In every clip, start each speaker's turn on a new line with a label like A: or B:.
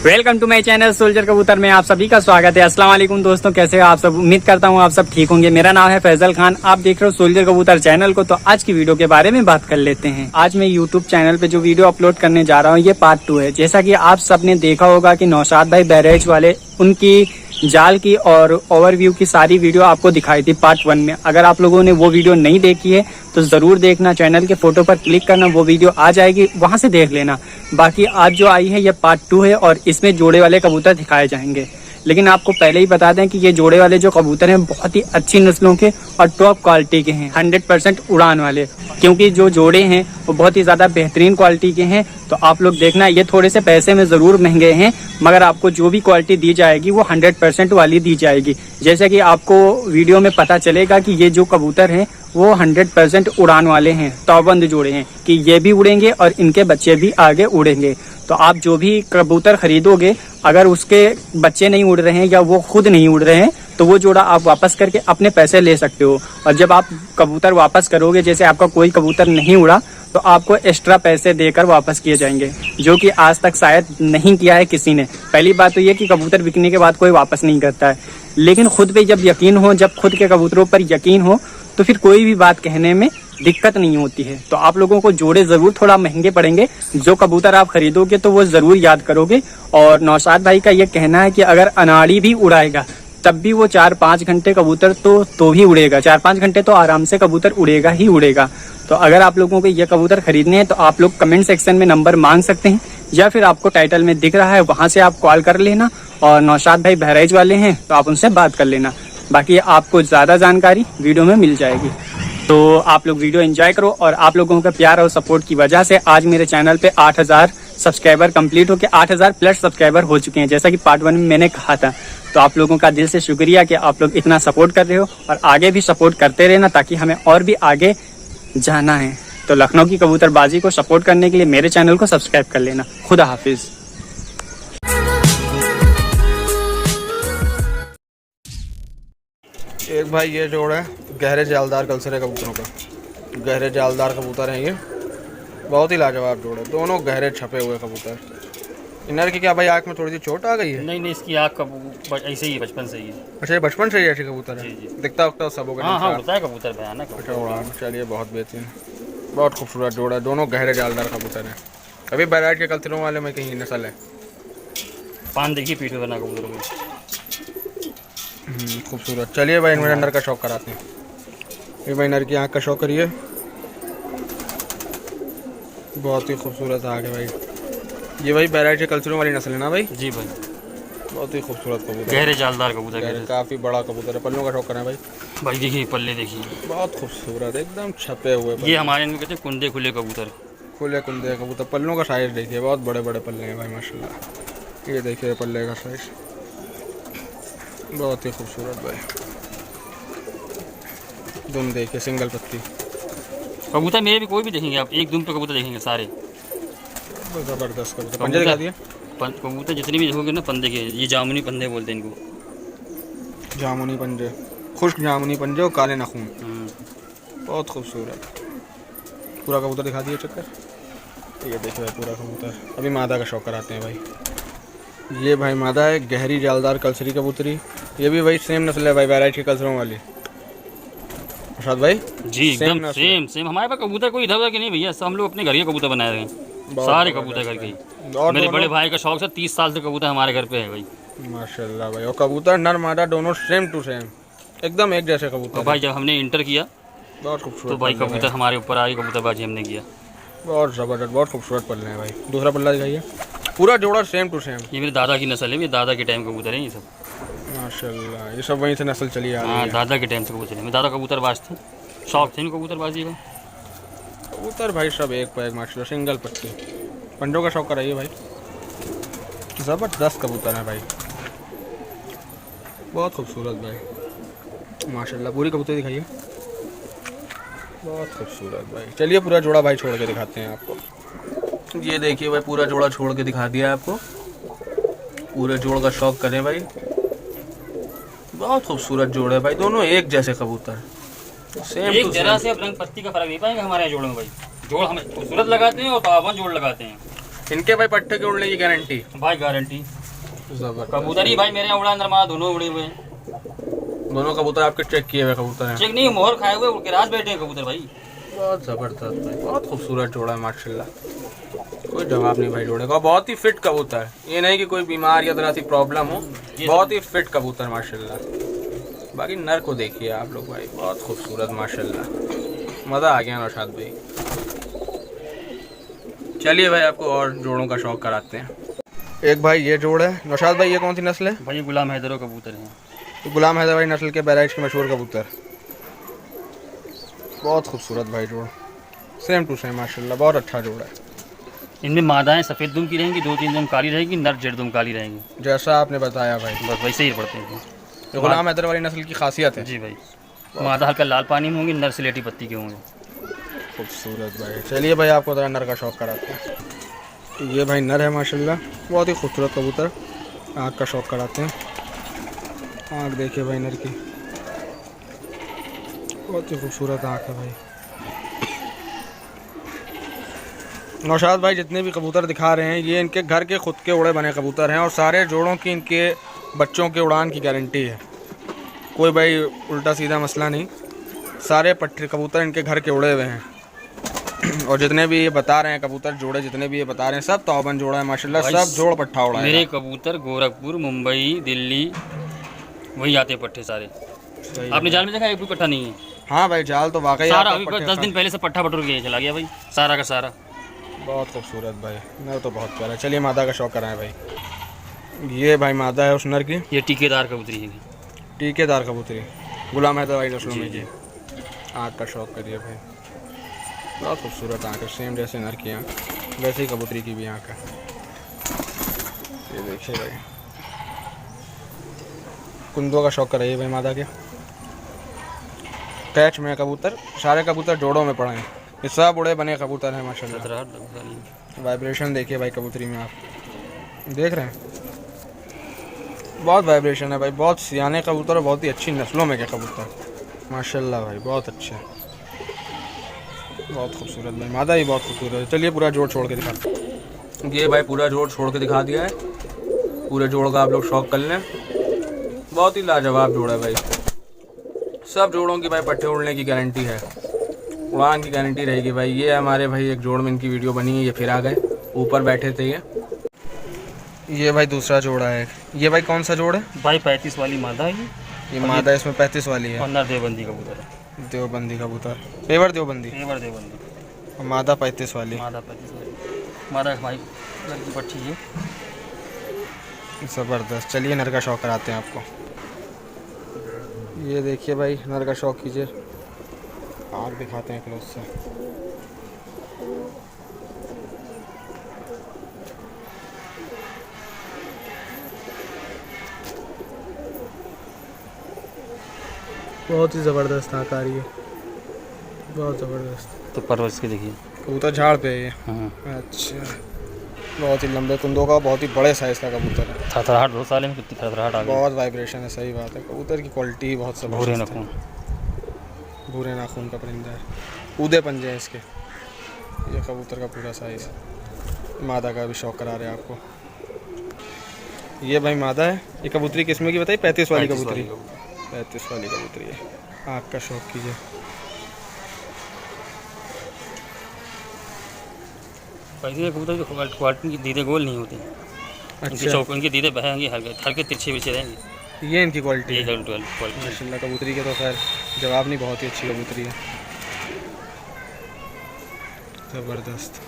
A: Welcome to my channel soldier Kabootar में आप सभी का स्वागत है। अस्सलाम वालेकुम दोस्तों, कैसे हो आप सब। उम्मीद करता हूँ आप सब ठीक होंगे। मेरा नाम है फैजल खान, आप देख रहे हो सोल्जर कबूतर चैनल को। तो आज की वीडियो के बारे में बात कर लेते हैं। आज मैं यूट्यूब चैनल पे जो वीडियो अपलोड करने जा रहा हूँ ये पार्ट 2 है। जैसा कि आप सबने देखा होगा कि नौशाद भाई बहराइच वाले उनकी जाल की और ओवरव्यू की सारी वीडियो आपको दिखाई थी पार्ट 1 में। अगर आप लोगों ने वो वीडियो नहीं देखी है तो जरूर देखना, चैनल के फोटो पर क्लिक करना, वो वीडियो आ जाएगी, वहां से देख लेना। बाकी आज जो आई है ये पार्ट 2 है और इसमें जोड़े वाले कबूतर दिखाए जाएंगे। लेकिन आपको पहले ही बता दें कि ये जोड़े वाले जो कबूतर हैं बहुत ही अच्छी नस्लों के और टॉप क्वालिटी के हैं, 100% उड़ान वाले। क्योंकि जो जोड़े हैं वो बहुत ही ज़्यादा बेहतरीन क्वालिटी के हैं। तो आप लोग देखना, ये थोड़े से पैसे में ज़रूर महंगे हैं, मगर आपको जो भी क्वालिटी दी जाएगी वो 100% वाली दी जाएगी। जैसे कि आपको वीडियो में पता चलेगा कि ये जो कबूतर हैं वो 100% उड़ान वाले हैं, तौबंद जोड़े हैं कि ये भी उड़ेंगे और इनके बच्चे भी आगे उड़ेंगे। तो आप जो भी कबूतर खरीदोगे, अगर उसके बच्चे नहीं उड़ रहे हैं या वो खुद नहीं उड़ रहे हैं तो वो जोड़ा आप वापस करके अपने पैसे ले सकते हो। और जब आप कबूतर वापस करोगे, जैसे आपका कोई कबूतर नहीं उड़ा तो आपको एक्स्ट्रा पैसे देकर वापस किए जाएंगे, जो कि आज तक शायद नहीं किया है किसी ने। पहली बात तो ये कि कबूतर बिकने के बाद कोई वापस नहीं करता है, लेकिन खुद पे जब यकीन हो, जब खुद के कबूतरों पर यकीन हो तो फिर कोई भी बात कहने में दिक्कत नहीं होती है। तो आप लोगों को जोड़े जरूर थोड़ा महंगे पड़ेंगे, जो कबूतर आप खरीदोगे तो वो जरूर याद करोगे। और नौशाद भाई का ये कहना है कि अगर अनाड़ी भी उड़ाएगा तब भी वो 4-5 घंटे कबूतर तो भी उड़ेगा, 4-5 घंटे तो आराम से कबूतर उड़ेगा ही उड़ेगा। तो अगर आप लोगों को ये कबूतर खरीदने हैं तो आप लोग कमेंट सेक्शन में नंबर मांग सकते हैं, या फिर आपको टाइटल में दिख रहा है वहां से आप कॉल कर लेना। और नौशाद भाई बहराइच वाले हैं तो आप उनसे बात कर लेना। बाकी आपको ज्यादा जानकारी वीडियो में मिल जाएगी। तो आप लोग वीडियो एंजॉय करो। और आप लोगों का प्यार और सपोर्ट की वजह से आज मेरे चैनल पे 8000 सब्सक्राइबर कंप्लीट होकर 8000 प्लस सब्सक्राइबर हो चुके हैं, जैसा कि पार्ट 1 में मैंने कहा था। तो आप लोगों का दिल से शुक्रिया कि आप लोग इतना सपोर्ट कर रहे हो और आगे भी सपोर्ट करते रहना, ताकि हमें और भी आगे जाना है। तो लखनऊ की कबूतरबाजी को सपोर्ट करने के लिए मेरे चैनल को सब्सक्राइब कर लेना। खुदा हाफिज।
B: एक भाई ये जोड़ है गहरे जालदार कलसरे कबूतरों का। गहरे जालदार कबूतर हैं ये, बहुत ही लाजवाब जोड़ है। दोनों गहरे छपे हुए कबूतर। इनर की क्या भाई आँख में थोड़ी सी चोट आ गई है?
C: नहीं, इसकी आँख का ऐसे ही बचपन से ही है।
B: अच्छा, ये बचपन से ही ऐसे कबूतर है?
C: जी।
B: दिखता उगता सब होगा?
C: हाँ, उड़ता है कबूतर, भयानक।
B: अच्छा उड़ान, चलिए बहुत बेहतरीन, बहुत खूबसूरत जोड़ है। दोनों गहरे जालदार कबूतर हैं। अभी बहराइच के कलसरों वाले में कहीं नस्ल है।
C: पान देखिए पीठ में बना कबूतरों में,
B: खूबसूरत। चलिए भाई इनमें नर का शौक कराते हैं। ये भाई नर की आँख का शौक करिए, बहुत ही खूबसूरत आँख है भाई। ये भाई बहराइच के कलसरों वाली नस्ल है ना भाई?
C: जी भाई,
B: बहुत ही खूबसूरत कबूतर,
C: गहरे जालदार कबूतर,
B: काफ़ी बड़ा कबूतर है। पल्लों का शौक करें भाई?
C: भाई देखिए पल्ले देखिए,
B: बहुत खूबसूरत, एकदम छपे हुए।
C: ये हमारे इनमें कहते हैं कुंदे खुले कबूतर।
B: खुले कुंदे कबूतर। पल्लों का साइज देखिए, बहुत बड़े बड़े पल्ले हैं भाई माशाल्लाह। ये देखिए पल्ले का साइज, बहुत ही खूबसूरत भाई। दुम देखिए, सिंगल पत्ती
C: कबूतर मेरे भी कोई भी देखेंगे आप, एक दुम पे कबूतर देखेंगे सारे,
B: ज़बरदस्त कबूतर। पंजे दिखा दिए
C: कबूतर जितने भी देखोगे ना पंदे के, ये जामुनी पंदे बोलते हैं इनको,
B: जामुनी पंजे, खुश्क जामुनी पंजे और काले नाखून, बहुत खूबसूरत। पूरा कबूतर दिखा दिए चक्कर। ये देखिए भाई पूरा कबूतर। अभी मादा का शौक कराते हैं भाई। ये भाई मादा है, गहरी जालदार कलसरी कबूतरी। ये भी भाई सेम नस्ल है भाई, बहराइच के कलसरों वाली। प्रसाद भाई
C: जी एकदम सेम। हमारे पास कबूतर कोई इधर उधर के नहीं भैया, सब हम लोग अपने घर के कबूतर बनाए हुए हैं, सारे कबूतर घर के। मेरे बड़े भाई का शौक से 30 साल से कबूतर हमारे घर पे है भाई,
B: माशाल्लाह भाई। और कबूतर नर मादा दोनों सेम टू सेम, एकदम एक जैसे कबूतर।
C: भाई जब हमने इंटर किया
B: बहुत खूबसूरत
C: तो भाई कबूतर हमारे ऊपर आई, कबूतरबाजी हमने किया,
B: बहुत ज़बरदस्त, बहुत खूबसूरत पल्ले हैं भाई। दूसरा पल्ला दिखाइए, पूरा जोड़ा सेम टू सेम।
C: ये मेरे दादा की नस्ल है, ये दादा के टाइम कबूतर है ये सब,
B: माशाल्लाह। ये सब वहीं से नस्ल चली आ रही है।
C: हाँ, दादा के टाइम से कबूतर है। मेरे दादा कबूतरबाज थे, शौक थे कबूतरबाजी का।
B: कबूतर भाई सब एक पर एक माशाल्लाह, सिंगल पट्टी। पंजों का शौक कराइए भाई, ज़बरदस्त कबूतर है भाई, बहुत खूबसूरत भाई माशाल्लाह। पूरी कबूतर दिखाइए, बहुत खूबसूरत भाई। चलिए पूरा जोड़ा भाई छोड़ के दिखाते हैं आपको। ये देखिए भाई पूरा जोड़ा छोड़ के दिखा दिया है आपको। पूरे जोड़ का शौक करें भाई, बहुत खूबसूरत जोड़ है भाई। दोनों एक जैसे कबूतर, सेम
C: एक जरा से अब रंग पत्ती का फर्क नहीं पाएंगे हमारे जोड़ों में भाई। जोड़ हमें खूबसूरत लगाते हैं और ताबन जोड़ लगाते हैं।
B: इनके भाई पट्टे के उड़ने की गारंटी
C: भाई, गारंटी।
B: जबरदस्त।
C: कबूतर ही भाई मेरे यहाँ उड़ा, नरमा दोनों उड़े हुए हैं।
B: दोनों कबूतर आपके चेक किए हुए कबूतर हैं?
C: चेक नहीं, मोहर खाए हुए उड़ के रात बैठे हैं कबूतर भाई।
B: बहुत ज़बरदस्त भाई, बहुत खूबसूरत जोड़ा है माशाल्लाह, कोई जवाब नहीं भाई जोड़े का। बहुत ही फिट कबूतर है, ये नहीं कि कोई बीमार या तरह सी प्रॉब्लम हो, बहुत ही फिट कबूतर माशाल्लाह। बाकी नर को देखिए आप लोग भाई, बहुत खूबसूरत माशाल्लाह, मज़ा आ गया नौशाद भाई। चलिए भाई आपको और जोड़ों का शौक कराते हैं। एक भाई ये जोड़ है नौशाद भाई, ये कौन सी नस्ल है?
C: भाई गुलाम हैदरों कबूतर हैं।
B: तो गुलाम हैदर भाई नस्ल के बहराइच के मशहूर कबूतर, बहुत खूबसूरत भाई जोड़, सेम टू सेम माशाल्लाह, बहुत अच्छा जोड़ है।
C: इनमें मादाएं सफ़ेद दुम की रहेंगी, 2-3 दुम काली रहेगी, नर जेड दुम काली रहेंगी।
B: जैसा आपने बताया भाई,
C: बस वैसे ही पड़ते हैं।
B: ये गुलाम हैदर वाली नस्ल की खासियत है
C: जी भाई, मादा हल्का लाल पानी में होंगे, नर सिलेटी पत्ती के होंगे।
B: खूबसूरत भाई। चलिए भाई आपको ज़रा नर का शौक कराते हैं। तो ये भाई नर है माशाल्लाह, बहुत ही खूबसूरत कबूतर, आँख का शौक कराते हैं। आँख देखिए भाई नर की, बहुत ही खूबसूरत आँख है भाई। नौशाद भाई जितने भी कबूतर दिखा रहे हैं ये इनके घर के खुद के उड़े बने कबूतर हैं, और सारे जोड़ों की इनके बच्चों के उड़ान की गारंटी है, कोई भाई उल्टा सीधा मसला नहीं। सारे पट्टे कबूतर इनके घर के उड़े हुए हैं, और जितने भी ये बता रहे हैं कबूतर जोड़े, जितने भी ये बता रहे हैं सब तौबन जोड़ा है माशाल्लाह, सब जोड़ पट्ठा उड़ा है।
C: मेरे कबूतर गोरखपुर, मुंबई, दिल्ली वही आते हैं पट्टे सारे। आपने जाल में देखा एक भी पट्टा नहीं है?
B: हाँ भाई जाल तो वाकई
C: सारा
B: आपका
C: अभी
B: पट्टे
C: 10 दिन पहले से पट्टा बटोर के चला गया भाई, सारा का सारा।
B: बहुत खूबसूरत भाई, नर तो बहुत प्यारा है। चलिए मादा का शौक कराएं भाई। ये भाई मादा है उस नर की,
C: ये टीकेदार कबूतरी है।
B: टीकेदार कबूतरी, गुलाम हैदर भाई नस्लों में जी। आँख का शौक करिए भाई, बहुत खूबसूरत आँख है, सेम जैसे नर की आँख वैसे ही कबूतरी की भी आँख है। ये देखिए भाई, कुंदों का शौक कराइए भाई मादा के। कैच में कबूतर, सारे कबूतर जोड़ों में पड़े हैं, ये सब उड़े बने कबूतर हैं माशाल्लाह। वाइब्रेशन देखिए भाई कबूतरी में, आप देख रहे हैं बहुत वाइब्रेशन है भाई, बहुत सियाने कबूतर और बहुत ही अच्छी नस्लों में के कबूतर माशाल्लाह भाई, बहुत अच्छे, बहुत खूबसूरत भाई। मादा ही बहुत खूबसूरत है। चलिए पूरा जोड़ छोड़ के दिखाते हैं। ये भाई पूरा जोड़ छोड़ के दिखा दिया है, पूरे जोड़ का आप लोग शौक कर लें, बहुत ही लाजवाब जोड़ है भाई। सब जोड़ों की भाई पट्टे उड़ने की गारंटी है, उड़ान की गारंटी रहेगी भाई। ये हमारे भाई एक जोड़ में इनकी वीडियो बनी है, ये फिर आ गए, ऊपर बैठे थे ये भाई दूसरा जोड़ा है। ये भाई कौन सा जोड़ है?
C: भाई 35 वाली मादा है
B: ये मादा इसमें 35 वाली है,
C: और नर देवबंदी कबूतर है।
B: देवबंदी कबूतर, पेवर देवबंदी,
C: पेवर देवबंदी,
B: और मादा 35 वाली।
C: मादा 35 वाली मादा भाई लड़की पट्टी है,
B: ज़बरदस्त। चलिए नर का शौक कराते हैं आपको। ये देखिए भाई नर का शौक कीजिए, आग दिखाते हैं क्लोज से। बहुत ही ज़बरदस्त आँख आ रही है, बहुत ज़बरदस्त।
C: तो परवरिश के देखिए,
B: कबूतर झाड़ पे है ये।
C: हाँ
B: अच्छा, बहुत ही लंबे कुंदों का, बहुत ही बड़े साइज़ का कबूतर है।
C: थरथराहट 2 साल में कितनी थरथराहट आ गई।
B: बहुत वाइब्रेशन है, सही बात है। कबूतर की क्वालिटी बहुत
C: भूरे
B: ज़बरदस्त है।
C: नखून,
B: भूरे नाखून का परिंदा है, ऊदे पंजे हैं इसके। ये कबूतर का पूरा साइज़, मादा का भी शौक करा रहे हैं आपको। ये भाई मादा है। ये कबूतरी किस्म की बताई? 35 वाली कबूतरी, 35 वाली कबूतरी है। आँख का शौक कीजिए।
C: पैसे कबूतर की क्वालिटी की दीदे गोल नहीं होती, उनकी
B: अच्छा,
C: चौक उनकी दीदे बहेंगे, हल्के तिरछे पीछे रहेंगे।
B: ये इनकी क्वालिटी
C: ये
B: है।
C: 12 क्वालिटी।
B: माशाल्लाह कबूतरी के तो खैर जवाब नहीं, बहुत ही अच्छी कबूतरी है, ज़बरदस्त।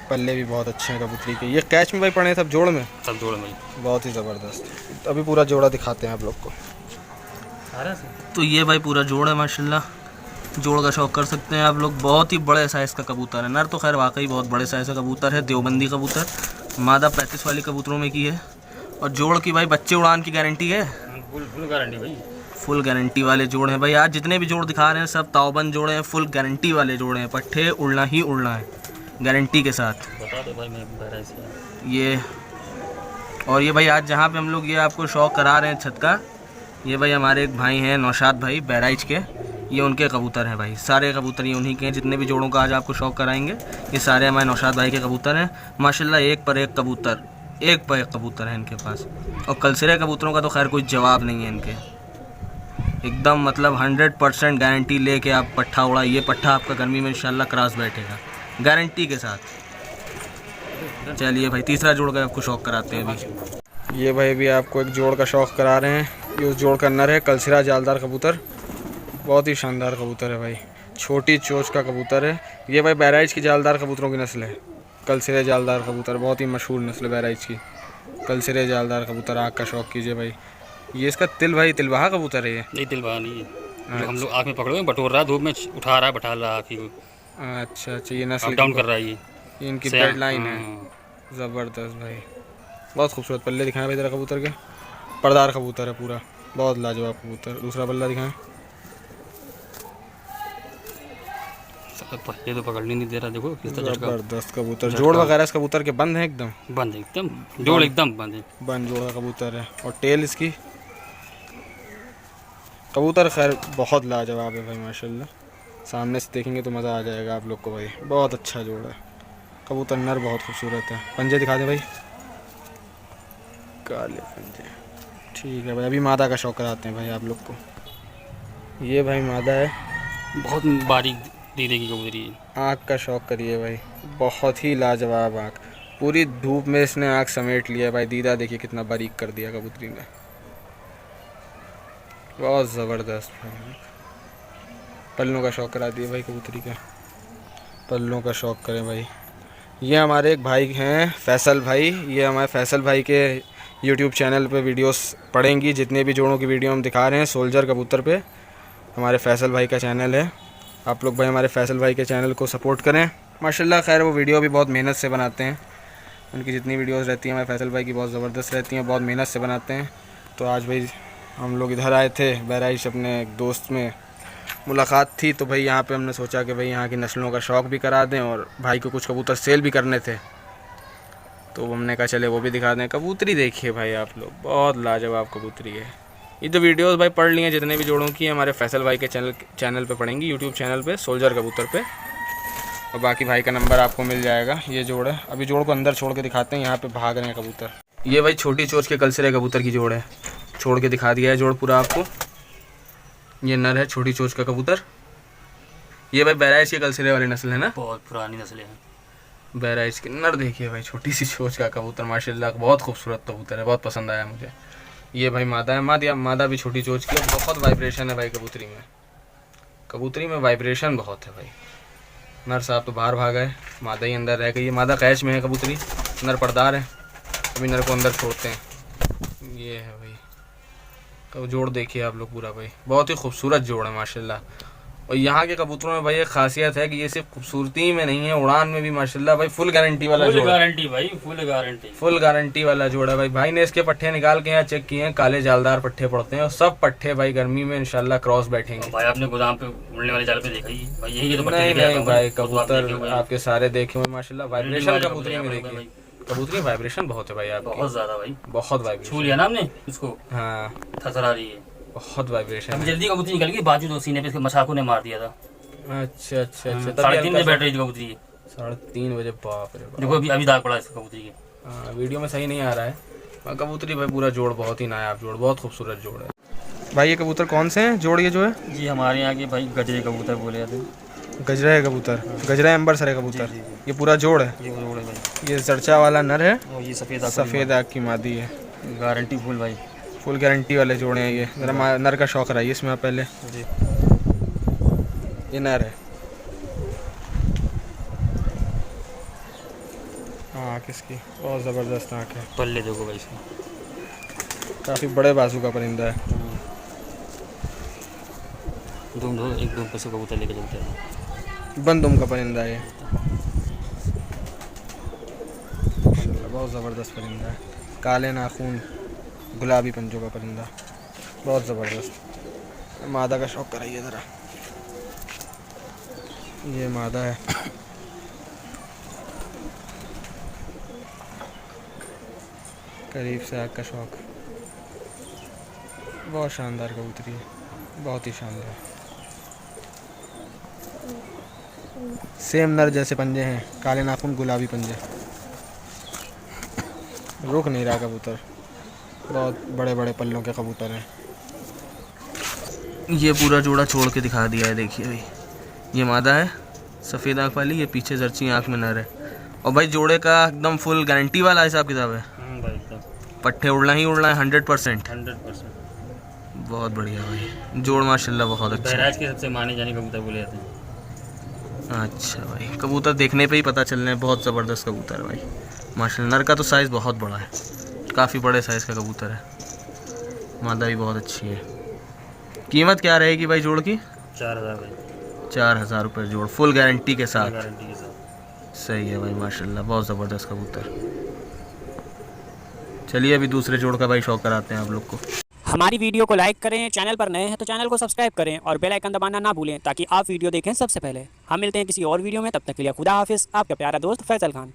B: पल्ले भी बहुत अच्छे हैं कबूतरी के। ये कैच में भाई पड़े हैं सब जोड़ में,
C: सब जोड़ में
B: बहुत ही ज़बरदस्त। अभी पूरा जोड़ा दिखाते हैं आप लोग को।
C: सारा से।
D: तो ये भाई पूरा जोड़ है माशाल्लाह, जोड़ का शौक कर सकते हैं आप लोग। बहुत ही बड़े साइज़ का कबूतर है, नर तो खैर वाकई बहुत बड़े साइज़ का कबूतर है। देवबंदी कबूतर, मादा 35 वाली कबूतरों में की है, और जोड़ की भाई बच्चे उड़ान की गारंटी है,
C: फुल गारंटी भाई,
D: फुल गारंटी वाले जोड़ हैं भाई। आज जितने भी जोड़ दिखा रहे हैं सब तावबंद जोड़े हैं, फुल गारंटी वाले जोड़े हैं। पट्टे उड़ना ही उड़ना है गारंटी के साथ।
C: बता दो भाई, मैं बहराइच से।
D: ये और ये भाई आज जहाँ पे हम लोग ये आपको शौक करा रहे हैं छत का, ये भाई हमारे एक भाई हैं नौशाद भाई बहराइच के, ये उनके कबूतर हैं भाई, सारे कबूतर ये उन्हीं के हैं। जितने भी जोड़ों का आज आपको शौक़ कराएंगे ये सारे हमारे नौशाद भाई के कबूतर हैं माशाल्लाह। एक पर एक कबूतर, एक पर एक कबूतर है इनके पास। और कलसिरे कबूतरों का तो खैर कोई जवाब नहीं है इनके, एकदम मतलब 100% गारंटी लेके आप पट्ठा उड़ा। ये पट्ठा आपका गर्मी में इंशाल्लाह क्रॉस बैठेगा गारंटी के साथ। चलिए भाई तीसरा जोड़ का आपको शौक़ कराते हैं अभी।
B: ये भाई भी आपको एक जोड़ का शौक़ करा रहे हैं। ये उस जोड़ का नर है, कलसिरा जालदार कबूतर, बहुत ही शानदार कबूतर है भाई। छोटी चोंच का कबूतर है ये भाई, बहराइच की जालदार कबूतरों की नस्ल है। कलसिरे जालदार कबूतर बहुत ही मशहूर नस्ल है बहराइच की। कलसिरे जालदार कबूतर आँख का शौक़ कीजिए भाई। ये इसका तिल भाई, तिलवाहा कबूतर है ये?
C: नहीं तिलवाहा नहीं है, जो हम लोग आँख में पकड़े हुए बटोर रहा है, धूप में उठा रहा है, बैठा रहा है आँख को।
B: अच्छा अच्छा, ये नस्ल
C: डाउन कर रहा है ये
B: इनकी ब्लड लाइन है। ज़बरदस्त भाई, बहुत खूबसूरत पल्ले दिखाएं भाई ज़रा कबूतर के। पर्दार कबूतर है पूरा, बहुत लाजवाब कबूतर। दूसरा पल्ला दिखाएं।
C: ये तो पकड़ने नहीं दे रहा, देखो किस तरह का
B: ज़बरदस्त कबूतर। जोड़ वगैरह इस कबूतर के बंद है एकदम?
C: बंद है एकदम, जोड़ एकदम बंद है,
B: बंद जोड़ का कबूतर है। और टेल इसकी, कबूतर खैर बहुत लाजवाब है भाई माशाल्लाह। सामने से देखेंगे तो मज़ा आ जाएगा आप लोग को भाई, बहुत अच्छा जोड़ है कबूतर। नर बहुत खूबसूरत है। पंजे दिखा दे भाई, काले पंजे। ठीक है भाई, अभी मादा का शौक़ कराते हैं भाई आप लोग को। ये भाई मादा है,
C: बहुत बारीक दीदे की कबूतरी है।
B: आँख का शौक़ करिए भाई, बहुत ही लाजवाब आँख। पूरी धूप में इसने आँख समेट लिया भाई। दीदा देखिए कितना बारीक कर दिया कबूतरी में, बहुत ज़बरदस्त भाई। पल्लों का शौक़ करा दिए भाई कबूतरी का, पल्लों का शौक़ करें भाई। ये हमारे एक भाई हैं फैसल भाई, ये हमारे फैसल भाई के यूट्यूब चैनल पे वीडियोस पड़ेंगी। जितने भी जोड़ों की वीडियो हम दिखा रहे हैं सोल्जर कबूतर पे, हमारे फैसल भाई का चैनल है। आप लोग भाई हमारे फैसल भाई के चैनल को सपोर्ट करें माशाल्लाह। खैर वो वीडियो भी बहुत मेहनत से बनाते हैं, उनकी जितनी वीडियोस रहती हैं हमारे फैसल भाई की बहुत ज़बरदस्त रहती हैं, बहुत मेहनत से बनाते हैं। तो आज भाई हम लोग इधर आए थे बहराइच, अपने एक दोस्त में मुलाकात थी, तो भाई यहाँ पे हमने सोचा कि भाई यहाँ की नस्लों का शौक़ भी करा दें और भाई को कुछ कबूतर सेल भी करने थे, तो हमने कहा चले वो भी दिखा दें। कबूतरी देखिए भाई आप लोग, बहुत लाजवाब कबूतरी है। ये तो वीडियोस भाई पढ़ ली हैं जितने भी जोड़ों की, हमारे फैसल भाई के चैनल पे पढ़ेंगी, यूट्यूब चैनल पे सोल्जर कबूतर पे, और बाकी भाई का नंबर आपको मिल जाएगा। ये जोड़ है, अभी जोड़ को अंदर छोड़ के दिखाते हैं, यहाँ पे भाग रहे हैं कबूतर। ये भाई छोटी चोंच के कलसिरे कबूतर की जोड़ है, छोड़ के दिखा दिया है जोड़ पूरा आपको। ये नर है छोटी चोंच का कबूतर। ये भाई बहराइच के कलसिरे वाली नस्ल है ना,
C: बहुत पुरानी नस्ल है
B: बहराइच के। नर देखिए भाई, छोटी सी चोंच का कबूतर माशाल्लाह, बहुत खूबसूरत कबूतर है, बहुत पसंद आया मुझे। ये भाई मादा है, मादा भी छोटी चोंच की, बहुत वाइब्रेशन है भाई कबूतरी में, कबूतरी में वाइब्रेशन बहुत है भाई। नर साहब तो बाहर भागा है, मादा ही अंदर रह गई है। मादा कैच में है कबूतरी, नर पर्दार है। अभी नर को अंदर छोड़ते हैं। ये है भाई तो जोड़ देखिए आप लोग पूरा भाई, बहुत ही खूबसूरत जोड़ है माशाल्लाह। और यहाँ के कबूतरों में भाई एक खासियत है कि ये सिर्फ खूबसूरती में नहीं है, उड़ान में भी माशाल्लाह भाई फुल गारंटी वाला जोड़,
C: गारंटी भाई, फुल
B: गारंटी वाला जोड़ है भाई। भाई ने इसके पट्टे निकाल के यहाँ चेक किए हैं, काले जालदार पट्टे पड़ते हैं और सब पट्टे भाई गर्मी में इंशाल्लाह क्रॉस बैठेंगे।
C: भाई आपने गोदाम पे उड़ने वाले जाल पे देखा ही भाई, यही तो
B: नहीं नहीं भाई, कबूतर आपके सारे देखे हुए माशाल्लाह। वाइब्रेशन कबूतरी में देखिए, कबूतरी वाइब्रेशन बहुत है भाई आपकी,
C: बहुत ज्यादा भाई,
B: बहुत वाइब्रेशन।
C: छू लिया ना हमने इसको,
B: हाँ
C: थरथरा रही है,
B: बहुत वाइब्रेशन है।
C: जल्दी कबूतरी निकल गई, बाजू दो सीने पे इसके मछाकों ने मार दिया था।
B: अच्छा अच्छा अच्छा,
C: 3:30 बजे बैठ रही थी कबूतरी,
B: 3:30 बजे, बाप रे बाप।
C: देखो अभी दाग पड़ा है इसको कबूतरी के।
B: हाँ वीडियो में सही नहीं आ रहा है। कबूतरी भाई पूरा जोड़ बहुत ही नायाब जोड़, बहुत खूबसूरत जोड़ है भाई। ये कबूतर कौन से हैं जोड़, ये जो है?
C: जी हमारे यहाँ के भाई गजरे कबूतर बोले जाते हैं।
B: गजरा है कबूतर, गजरा अंबरसर है कबूतर। ये पूरा जोड़ है,
C: ये जोड़ है भाई।
B: ये चर्चा वाला नर है
C: और ये
B: सफ़ेद आँख की मादी है,
C: गारंटी फुल भाई,
B: फुल गारंटी वाले जोड़े हैं ये। जरा नर का शौक रहा है इसमें पहले। ये नर है। आँख इसकी बहुत ज़बरदस्त आँख है,
C: पल्ले देखो भाई इसमें,
B: काफ़ी बड़े बाजू का परिंदा है।
C: दुम दो एक दुम पे से कबूतर लेके चलते हैं,
B: बंद दुम का परिंदा है ये, बहुत ज़बरदस्त परिंदा है। काले नाखून गुलाबी पंजों का परिंदा, बहुत ज़बरदस्त। मादा का शौक कराइए ज़रा। ये मादा है, करीब से आग का शौक, बहुत शानदार कबूतरी है, बहुत ही शानदार। सेम नर जैसे पंजे हैं, काले नाखून, गुलाबी पंजे। रुक नहीं रहा कबूतर, बहुत बड़े बड़े पल्लों के कबूतर हैं।
D: ये पूरा जोड़ा छोड़ के दिखा दिया है, देखिए भाई। ये मादा है सफ़ेद आँख वाली, ये पीछे जर्ची आँख में नर है। और भाई जोड़े का एकदम फुल गारंटी वाला हिसाब किताब है।
C: भाई एकदम
D: पट्टे उड़ना ही उड़ना है 100%।
C: 100%।
D: बहुत बढ़िया भाई, जोड़ माशाल्लाह बहुत अच्छा है।
C: बहराइच के सबसे माने जाने कबूतर बोले जाते हैं।
D: अच्छा भाई, कबूतर देखने पे ही पता चल रहे हैं, बहुत ज़बरदस्त कबूतर है भाई माशाल्लाह। नर का तो साइज़ बहुत बड़ा है, काफ़ी बड़े साइज़ का कबूतर है। मादा भी बहुत अच्छी है। कीमत क्या रहेगी भाई जोड़ की?
C: 4000 भाई।
D: 4000 रुपये जोड़, फुल गारंटी के साथ।
C: गारंटी के साथ।
D: सही है भाई माशाल्लाह, बहुत ज़बरदस्त कबूतर। चलिए अभी दूसरे जोड़ का भाई शौक कराते हैं आप लोग को।
A: हमारी वीडियो को लाइक करें, चैनल पर नए हैं तो चैनल को सब्सक्राइब करें और बेल आइकन दबाना ना भूलें ताकि आप वीडियो देखें सबसे पहले। हम मिलते हैं किसी और वीडियो में, तब तक के लिए खुदा हाफिज़। आपका प्यारा दोस्त फैसल खान।